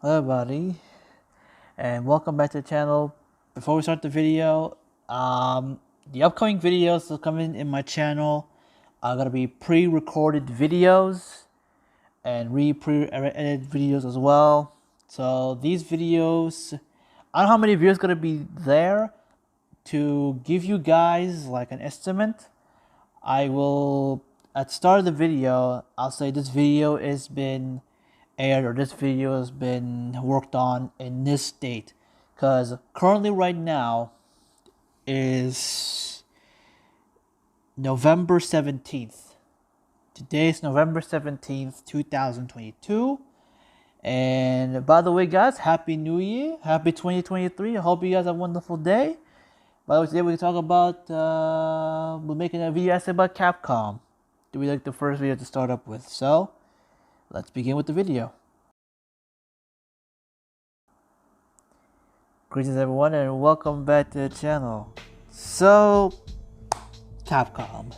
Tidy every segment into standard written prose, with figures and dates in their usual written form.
Hello everybody, and welcome back to the channel. Before we start the video, the upcoming videos that are coming in my channel are gonna be pre-recorded videos and pre-edited videos as well. So these videos, I don't know how many videos gonna be there to give you guys like an estimate. I will at the start of the video, I'll say this video has been aired or this video has been worked on in this date, because currently right now is November 17th. Today is November 17th, 2022. And by the way, guys, Happy New Year. Happy 2023. I hope you guys have a wonderful day. By the way, today we can talk about, we're making a video essay about Capcom. Do we like the first video to start up with? So, let's begin with the video. Greetings everyone and welcome back to the channel. So, Capcom.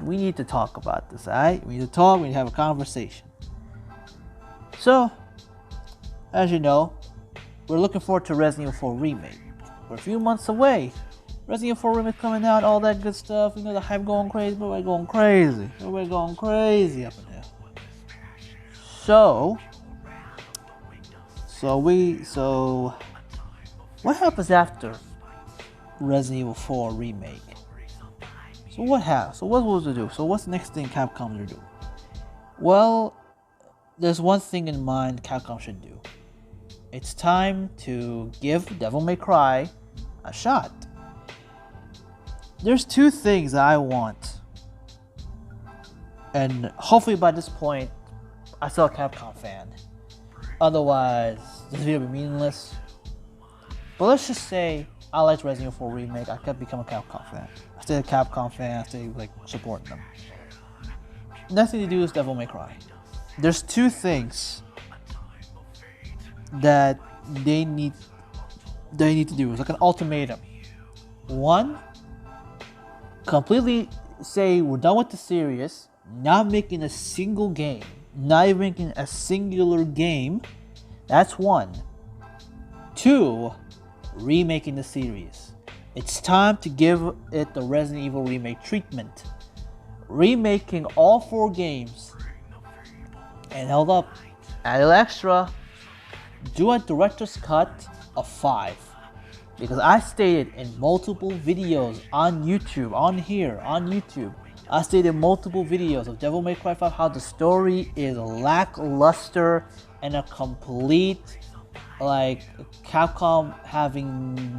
We need to talk about this, alright? We need to talk, we need to have a conversation. So, as you know, we're looking forward to Resident Evil 4 Remake. We're a few months away. Resident Evil 4 Remake coming out, all that good stuff, you know, the hype going crazy, everybody going crazy up in there. So what happens after Resident Evil 4 Remake? So what will they do? So what's the next thing Capcom will do? Well, there's one thing in mind Capcom should do. It's time to give Devil May Cry a shot. There's two things that I want, and hopefully by this point, I'm still a Capcom fan. Otherwise, this video will be meaningless. But let's just say I liked Resident Evil 4 Remake. I could become a Capcom fan. I stay a Capcom fan. I stay like supporting them. Next thing to do is Devil May Cry. There's two things that they need to do. It's like an ultimatum. One, completely say we're done with the series. Not making a single game. Not even making a singular game. That's one. Two, remaking the series. It's time to give it the Resident Evil Remake treatment. Remaking all 4 games. And held up, add an extra. Do a director's cut of 5. Because I stated in multiple videos on YouTube, on YouTube, I stated in multiple videos of Devil May Cry 5 how the story is lackluster and a complete, like, Capcom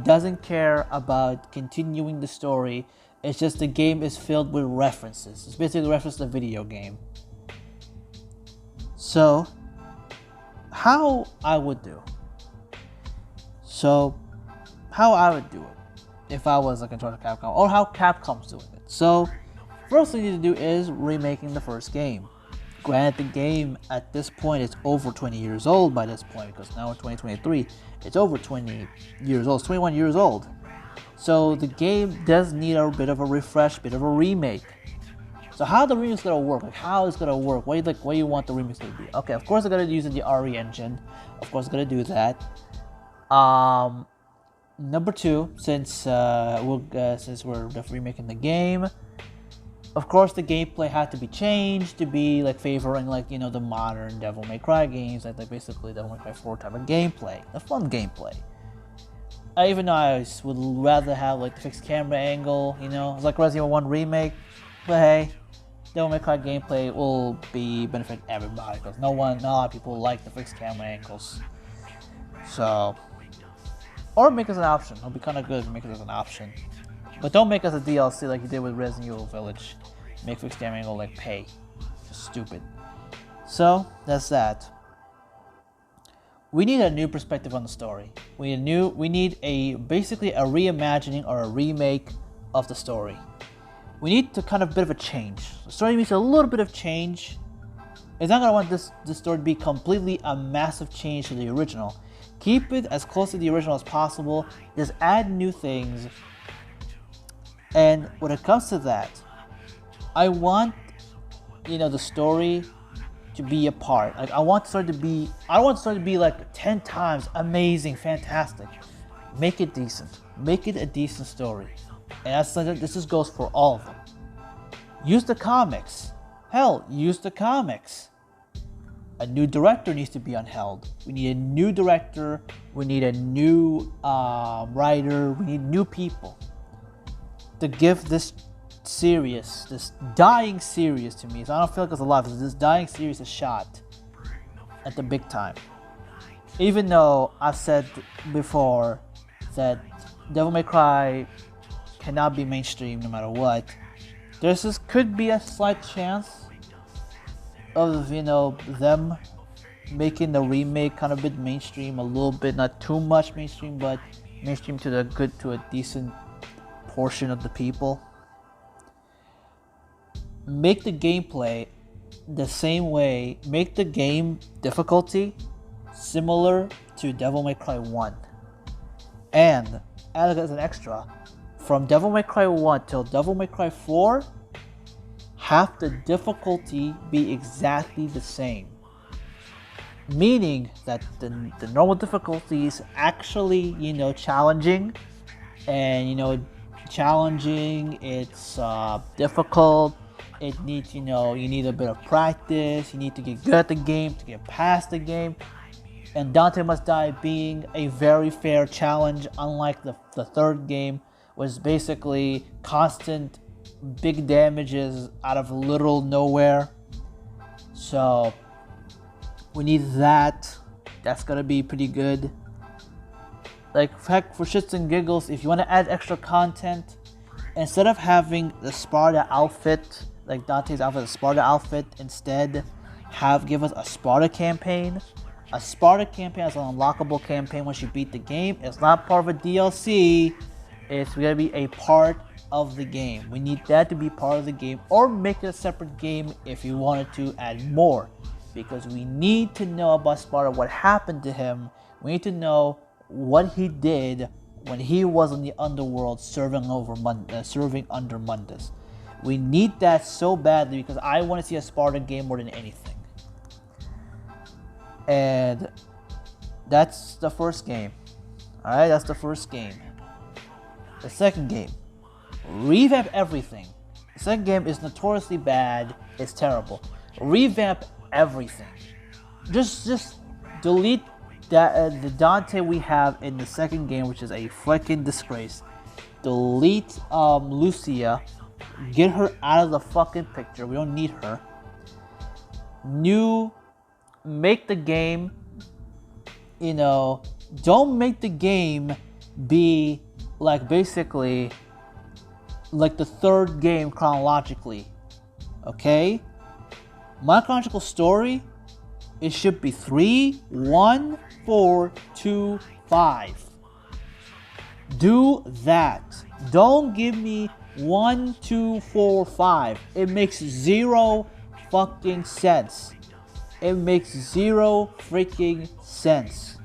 doesn't care about continuing the story. It's just the game is filled with references. It's basically a reference to the video game. So, how I would do it if I was like in charge of Capcom, or how Capcom's doing it. So, first thing you need to do is remaking the first game. Granted, the game at this point is over 20 years old by this point, because now in 2023, it's over 20 years old, it's 21 years old. So the game does need a bit of a refresh, bit of a remake. So how the remake's gonna work? Like, how it's gonna work? What do you want the remix to be? Okay, of course they're gonna use the RE engine. Of course they're gonna do that. Number two, since we're remaking the game, of course the gameplay had to be changed to be like favoring, like, you know, the modern Devil May Cry games, like basically Devil May Cry 4 type of gameplay, a fun gameplay. Even though I would rather have like the fixed camera angle, you know, it's like Resident Evil 1 Remake, but hey, Devil May Cry gameplay will benefit everybody, because not a lot of people like the fixed camera angles. So, or make us an option. It'll be kind of good to make it as an option. But don't make us a DLC like you did with Resident Evil Village. Make fixed camera angle like pay. Just stupid. So, that's that. We need a new perspective on the story. We need basically a reimagining or a remake of the story. We need to kind of bit of a change. The story needs a little bit of change. It's not gonna want this story to be completely a massive change to the original. Keep it as close to the original as possible. Just add new things. And when it comes to that, I want, you know, the story to be a part. Like I want the story to be like 10 times amazing, fantastic. Make it decent. Make it a decent story. And that's something this just goes for all of them. Use the comics. Hell, use the comics. A new director needs to be unheld. We need a new director. We need a new writer. We need new people to give this series, this dying series to me. So I don't feel like it's alive. This dying series a shot at the big time. Even though I've said before that Devil May Cry cannot be mainstream no matter what, could be a slight chance of them making the remake kind of a bit mainstream, a little bit, not too much mainstream, but mainstream to a decent portion of the people. Make the gameplay the same way. Make the game difficulty similar to Devil May Cry 1. And add as an extra, from Devil May Cry 1 till Devil May Cry 4, have the difficulty be exactly the same. Meaning that the normal difficulty is actually, challenging. And, challenging, it's difficult. It needs, you need a bit of practice. You need to get good at the game to get past the game. And Dante Must Die being a very fair challenge, unlike the third game, was basically constant big damages out of literal nowhere. So we need that. That's gonna be pretty good. Like, heck, for shits and giggles, if you want to add extra content, instead of having the Sparta outfit, like Dante's outfit, the Sparta outfit, instead give us a Sparta campaign. A Sparta campaign is an unlockable campaign once you beat the game. It's not part of a DLC. It's going to be a part of the game. We need that to be part of the game, or make it a separate game if you wanted to add more. Because we need to know about Sparta, what happened to him. We need to know what he did when he was in the underworld serving under Mundus. We need that so badly because I want to see a Sparta game more than anything. And that's the first game. Alright, that's the first game. The second game, revamp everything. The second game is notoriously bad. It's terrible. Revamp everything. Just delete the Dante we have in the second game, which is a fucking disgrace. Delete Lucia. Get her out of the fucking picture. We don't need her. Make the game, don't make the game be like basically like the third game chronologically. Okay? My chronological story, it should be 3, 1, 4, 2, 5. Do that. Don't give me 1, 2, 4, 5. It makes zero fucking sense. It makes zero freaking sense.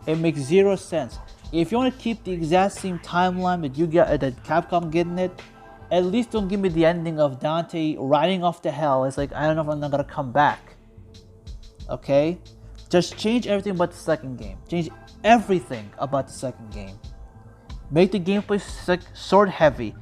It makes zero sense. If you want to keep the exact same timeline that you get, that Capcom getting it, at least don't give me the ending of Dante riding off to hell. It's like, I don't know if I'm not gonna come back. Okay? Just change everything about the second game. Change everything about the second game. Make the gameplay sword heavy.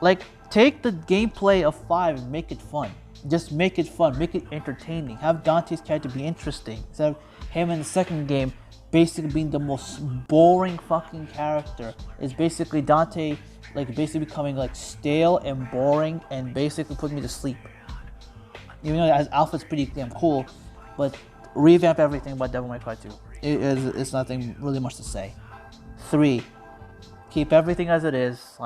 Like, take the gameplay of 5 and make it fun. Just make it fun, make it entertaining. Have Dante's character be interesting. Instead of him in the second game basically being the most boring fucking character. It's basically Dante basically becoming stale and boring and basically putting me to sleep. Even though his outfit's pretty damn cool, but revamp everything about Devil May Cry 2. It's nothing really much to say. 3. Keep everything as it is.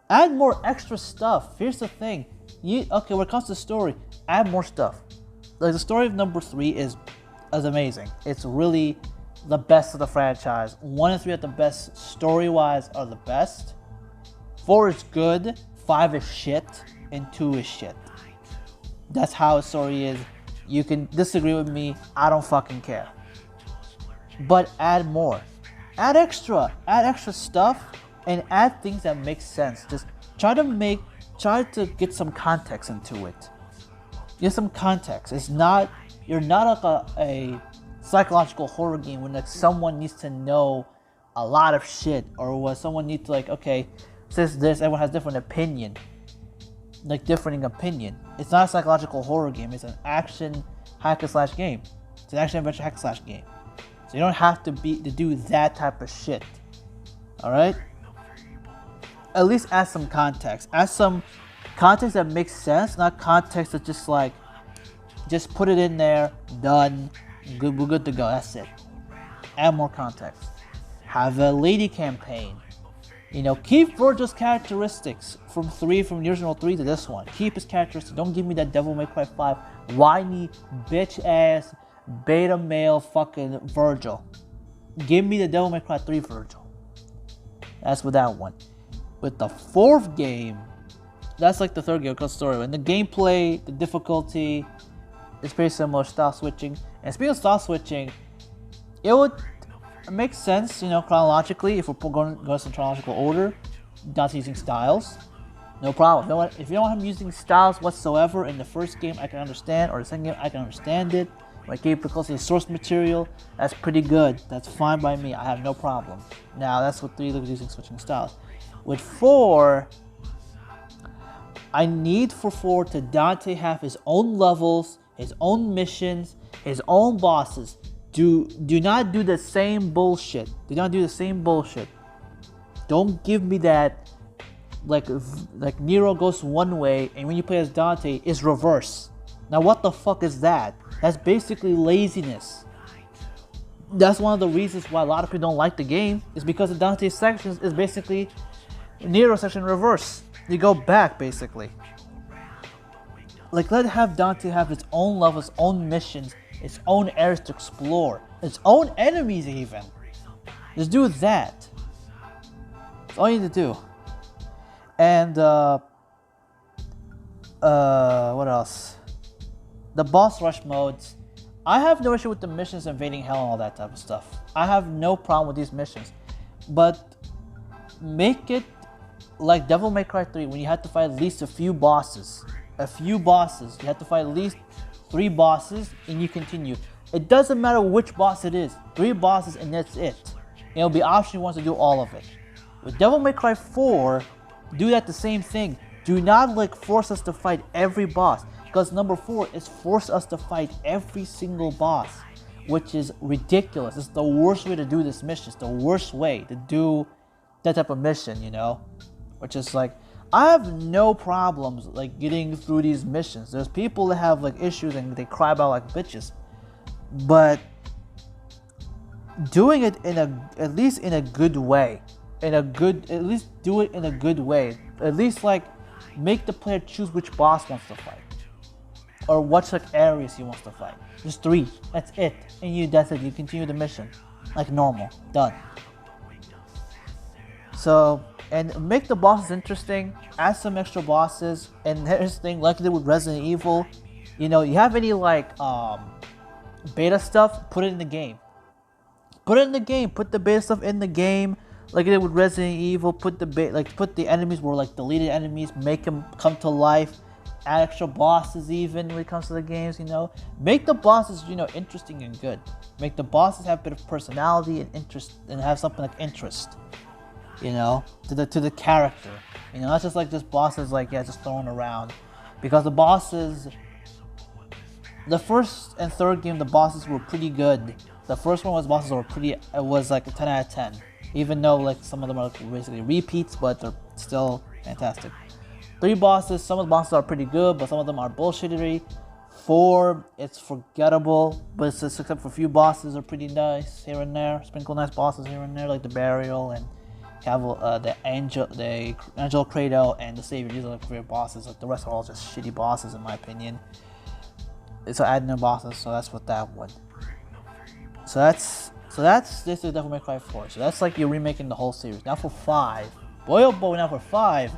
Add more extra stuff. Here's the thing. When it comes to the story, add more stuff. The story of number 3 is amazing. It's really the best of the franchise. 1 and 3 are the best. Story-wise are the best. 4 is good. 5 is shit. And 2 is shit. That's how a story is. You can disagree with me. I don't fucking care. But add more. Add extra stuff. And add things that make sense. Just try to get some context into it. Give some context. It's not, you're not like a psychological horror game when like someone needs to know a lot of shit, or when someone needs to like, okay, since this, everyone has different opinion, like differing opinion. It's not a psychological horror game. It's an action hack and slash game. It's an action adventure hack and slash game. So you don't have to do that type of shit. All right. At least add some context. Add some context that makes sense, not context that just like, just put it in there, done, good, we're good to go. That's it. Add more context. Have a lady campaign. You know, keep Virgil's characteristics from the original 3 to this one. Keep his characteristics. Don't give me that Devil May Cry 5 whiny bitch ass beta male fucking Virgil. Give me the Devil May Cry 3 Virgil. That's with that one. With the 4th game, that's like the 3rd game called story. And the gameplay, the difficulty, is pretty similar. Style switching. And speaking of style switching, it would make sense, you know, chronologically, if we're going in chronological order, not using styles. No problem. You know what? If you don't have him using styles whatsoever in the first game, I can understand, or the second game, I can understand it. Like, keep it close to the source material, that's pretty good. That's fine by me. I have no problem. Now, that's what 3 looks using switching styles. With 4, I need for 4 to Dante have his own levels, his own missions, his own bosses. Do not do the same bullshit. Do not do the same bullshit. Don't give me that like Nero goes one way and when you play as Dante it's reverse. Now what the fuck is that? That's basically laziness. That's one of the reasons why a lot of people don't like the game, is because the Dante sections is basically Nero section reverse. You go back basically. Like, have Dante have its own levels, its own missions, its own areas to explore, its own enemies even. Just do that. That's all you need to do. And what else? The boss rush modes. I have no issue with the missions, invading hell and all that type of stuff. I have no problem with these missions. But make it like Devil May Cry 3 when you have to fight at least a few bosses. You have to fight at least 3 bosses and you continue. It doesn't matter which boss it is. 3 bosses and that's it. And it'll be optional once to do all of it. With Devil May Cry 4, do that the same thing. Do not like force us to fight every boss. Because number 4 is force us to fight every single boss. Which is ridiculous. It's the worst way to do this mission. It's the worst way to do that type of mission, you know? Which is like, I have no problems like getting through these missions. There's people that have like issues and they cry about like bitches. But doing it in at least in a good way. At least do it in a good way. At least like make the player choose which boss wants to fight. Or what like areas he wants to fight. Just 3. That's it. And that's it. You continue the mission. Like normal. Done. So, and make the bosses interesting. Add some extra bosses. And here's the thing, like they did with Resident Evil. You know, you have any like beta stuff, put it in the game. Put it in the game. Put the beta stuff in the game. Like they did with Resident Evil. Put the enemies were like deleted enemies. Make them come to life. Add extra bosses even when it comes to the games, you know. Make the bosses, you know, interesting and good. Make the bosses have a bit of personality and interest, and have something like interest, you know, to the character. You know, not just like just bosses like, yeah, just thrown around. Because the bosses, the first and third game, the bosses were pretty good. The first one was bosses were pretty, it was like a 10 out of 10. Even though like some of them are basically repeats, but they're still fantastic. 3 bosses, some of the bosses are pretty good, but some of them are bullshittery. 4, it's forgettable, but it's just, except for a few bosses are pretty nice here and there. Sprinkle nice bosses here and there, like the Burial and the Angel Credo and the Savior. These are like favorite bosses. Like the rest are all just shitty bosses in my opinion. So add new bosses, so that's what that one. So that's this is Devil May Cry 4. So that's like you're remaking the whole series. Now for 5, boy oh boy, now for 5.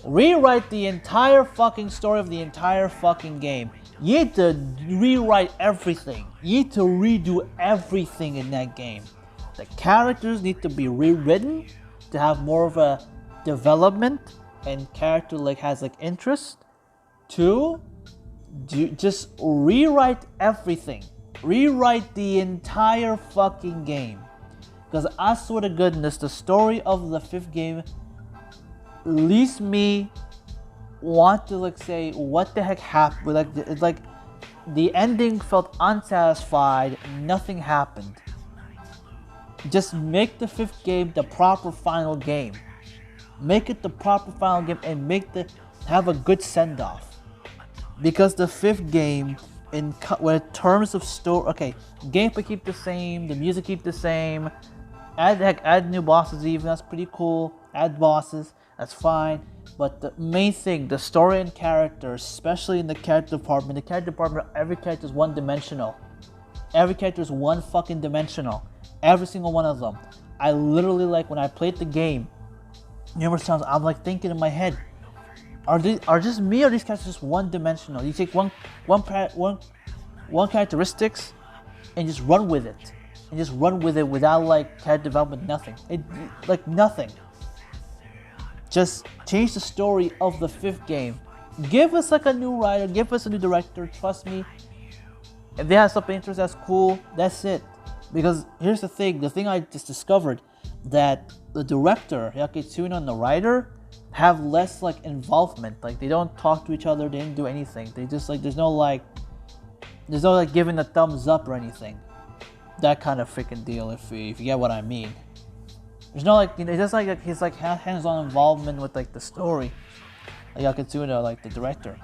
Rewrite the entire fucking story of the entire fucking game. You need to rewrite everything. You need to redo everything in that game. The characters need to be rewritten to have more of a development and character like has like interest. 2, just rewrite everything. Rewrite the entire fucking game. Because I swear to goodness, the story of the 5th game leaves me want to like say, what the heck happened? Like, it's like the ending felt unsatisfied. Nothing happened. Just make the 5th game the proper final game. Make it the proper final game and have a good send off. Because the 5th game, in terms of story, okay, gameplay keep the same, the music keep the same. Add new bosses even, that's pretty cool. Add bosses, that's fine. But the main thing, the story and characters, especially in the character department, every character is one-dimensional. Every character is one fucking dimensional. Every single one of them. I literally, like, when I played the game, numerous times, I'm like thinking in my head, are just me or these characters just one-dimensional? You take one characteristics and just run with it. And just run with it without like character development, nothing. Nothing. Just change the story of the 5th game. Give us like a new writer, give us a new director, trust me. If they have something interesting that's cool, that's it. Because here's the thing I just discovered, that the director, Hiroki Tsuno, and the writer have less like involvement. Like, they don't talk to each other, they didn't do anything. They just like, there's no giving a thumbs up or anything. That kind of freaking deal, if you get what I mean. There's no like, it's just like he's like hands-on involvement with like the story. Like Hiroki Tsuno, like the director.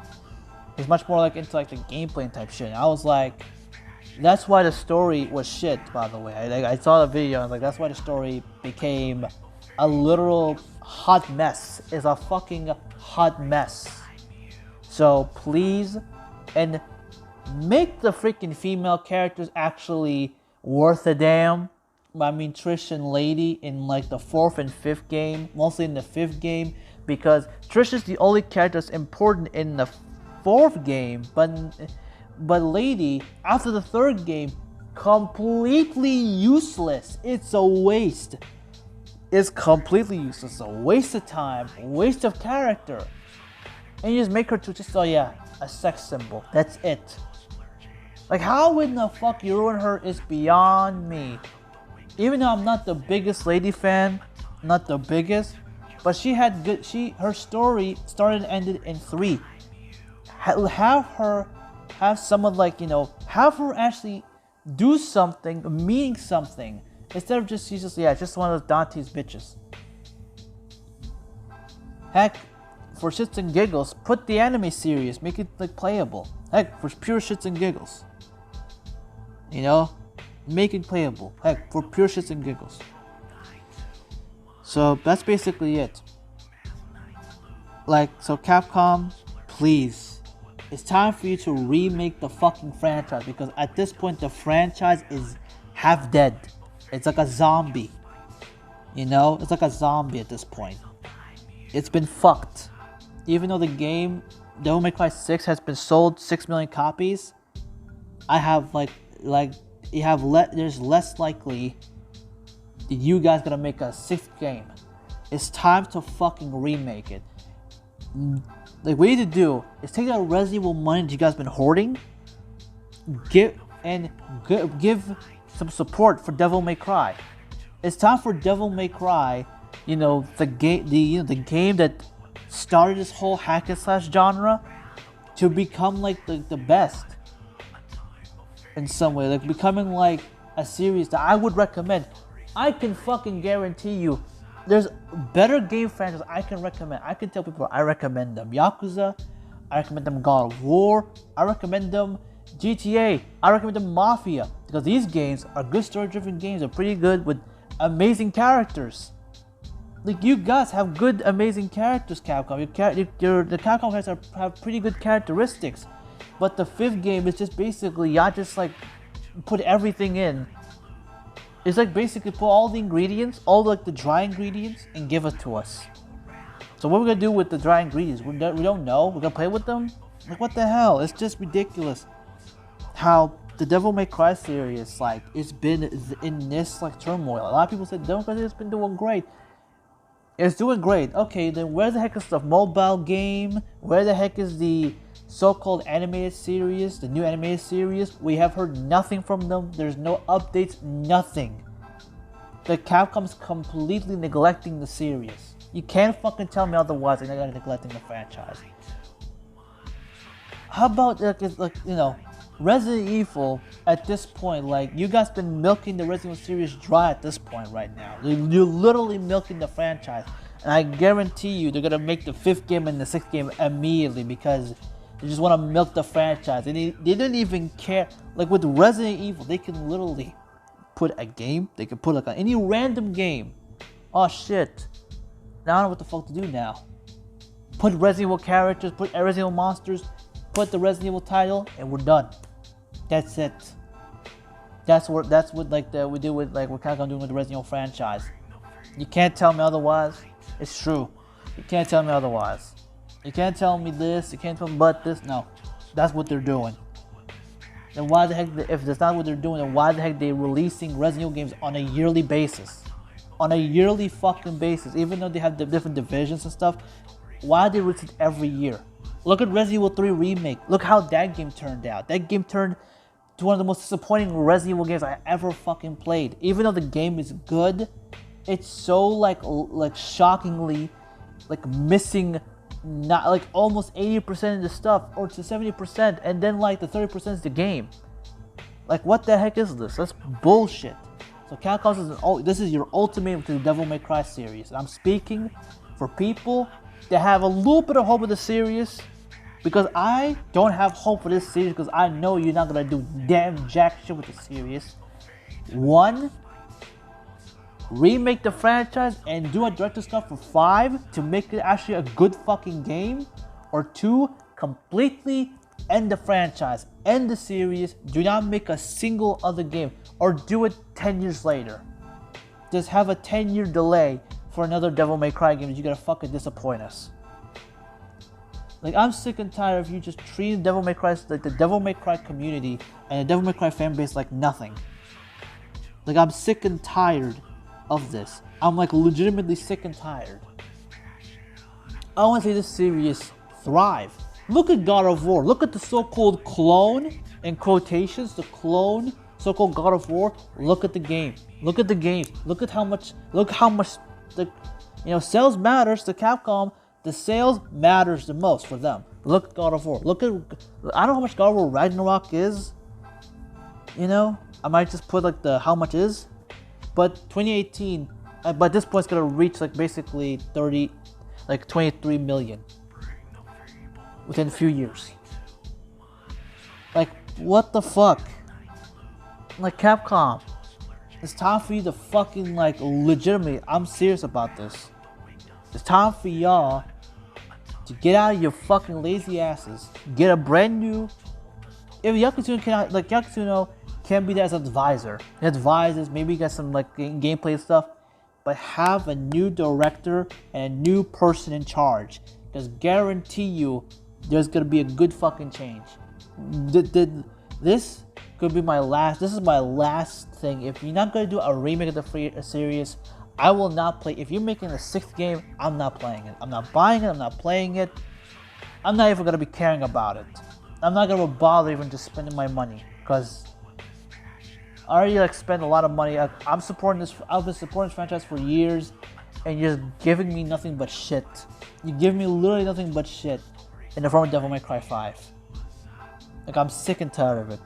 He's much more like into like the gameplay and type shit. And I was like, that's why the story was shit, by the way. I saw the video and like, that's why the story became a literal hot mess. It's a fucking hot mess. So please, and make the freaking female characters actually worth a damn. I mean, Trish and Lady in like the 4th and 5th game, mostly in the 5th game, because Trish is the only character that's important in the 4th game, but Lady, after the 3rd game, completely useless. It's a waste. It's completely useless. It's a waste of time, waste of character. And you just make her to just, oh yeah, a sex symbol. That's it. Like, how in the fuck you ruin her is beyond me. Even though I'm not the biggest Lady fan, not the biggest, but she had good, her story started and ended in 3. Have someone like, have her actually do something, meaning something, instead of just, she's just one of those Dante's bitches. Heck, for shits and giggles, put the anime series, make it like playable. Heck, for pure shits and giggles. Make it playable. Heck, for pure shits and giggles. So that's basically it. So Capcom, please. It's time for you to remake the fucking franchise, because at this point the franchise is half dead. It's like a zombie. It's like a zombie at this point. It's been fucked. Even though the game, Devil May Cry 6 has been sold 6 million copies, there's less likely that you guys gonna make a 6th game. It's time to fucking remake it. Like, what you need to do is take that Resident Evil money that you guys been hoarding, give some support for Devil May Cry. It's time for Devil May Cry, the game that started this whole hack and slash genre, to become like the best in some way, like becoming like a series that I would recommend. I can fucking guarantee you there's better game franchises I can recommend. I can tell people I recommend them Yakuza, I recommend them God of War, I recommend them GTA, I recommend them Mafia, because these games are good story-driven games, are pretty good with amazing characters. Like, you guys have good, amazing characters, Capcom. The Capcom characters have pretty good characteristics. But the 5th game is just basically, y'all just like put everything in. It's like basically put all the ingredients, all like the dry ingredients, and give it to us. So what we're gonna do with the dry ingredients, we don't know. We're gonna play with them? Like, what the hell? It's just ridiculous how the Devil May Cry series, like, it's been in this like turmoil. A lot of people said Devil May Cry series has been doing great. It's doing great. Okay, then where the heck is the mobile game? Where the heck is the so-called animated series, the new animated series, we have heard nothing from them. There's no updates, nothing. The Capcom's completely neglecting the series. You can't fucking tell me otherwise. They're not neglecting the franchise. How about Resident Evil at this point? Like, you guys been milking the Resident Evil series dry at this point right now. You're literally milking the franchise, and I guarantee you they're gonna make the 5th game and the 6th game immediately because they just want to milk the franchise. They didn't even care. Like with Resident Evil, they can literally put a game. They can put like any random game. Oh shit! Now I don't know what the fuck to do now. Put Resident Evil characters, put Resident Evil monsters, put the Resident Evil title, and we're done. That's it. That's what we do with like what Capcom doing with the Resident Evil franchise. You can't tell me otherwise. It's true. You can't tell me otherwise. You can't tell me this. You can't tell me but this. No, that's what they're doing. Then why the heck? If that's not what they're doing, then why the heck they releasing Resident Evil games on a yearly basis? On a yearly fucking basis, even though they have the different divisions and stuff. Why they release it every year? Look at Resident Evil 3 Remake. Look how that game turned out. That game turned to one of the most disappointing Resident Evil games I ever fucking played. Even though the game is good, it's so like shockingly like missing not like almost 80% of the stuff or to 70%, and then like the 30% is the game. Like what the heck is this? That's bullshit. So Capcom this is your ultimate to the Devil May Cry series. And I'm speaking for people that have a little bit of hope of the series, because I don't have hope for this series because I know you're not gonna do damn jack shit with the series. 1, remake the franchise and do a director's cut for 5 to make it actually a good fucking game, or 2, completely end the franchise, end the series, do not make a single other game, or do it 10 years later. Just have a 10-year delay for another Devil May Cry game. You're gonna fucking disappoint us. Like, I'm sick and tired of you just treating Devil May Cry, like the Devil May Cry community and the Devil May Cry fan base like nothing. Like, I'm sick and tired of this. I'm like legitimately sick and tired. I want to see this series thrive. Look at God of War. Look at the so-called clone, in quotations, the clone, so-called God of War. Look at the game. Look at the game. Look how much the, sales matters to Capcom. The sales matters the most for them. Look at God of War. I don't know how much God of War Ragnarok is. I might just put like how much is. But 2018, by this point, it's gonna reach like basically 23 million within a few years. Like, what the fuck? Like, Capcom, it's time for you to fucking like legitimately. I'm serious about this. It's time for y'all to get out of your fucking lazy asses. Get a brand new. If Yakutuno can be there as an advisor. He advises, maybe you got some like gameplay stuff, but have a new director and a new person in charge. Because guarantee you, there's gonna be a good fucking change. This could be my last. This is my last thing. If you're not gonna do a remake of the series, I will not play. If you're making a 6th game, I'm not playing it. I'm not buying it. I'm not playing it. I'm not even gonna be caring about it. I'm not gonna bother even just spending my money because I already like spent a lot of money. I'm supporting this. I've been supporting this franchise for years, and you're just giving me nothing but shit. You give me literally nothing but shit in the form of Devil May Cry 5. Like, I'm sick and tired of it.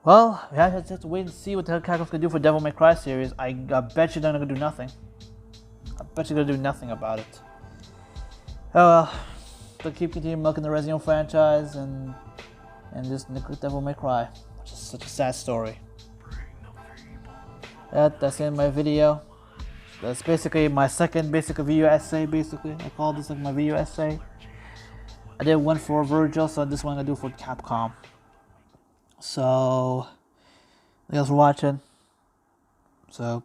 Well, we have to wait and see what the hell Capcom's gonna do for Devil May Cry series. I bet you they're not gonna do nothing. I bet you're gonna do nothing about it. Oh well, they'll keep continuing milking the Resident Evil franchise and just neglect Devil May Cry. Which is such a sad story. That's the end of my video. That's basically my second video essay, basically. I call this like my video essay. I did one for Virgil, so this one I'm gonna do for Capcom. So, thanks for watching. So,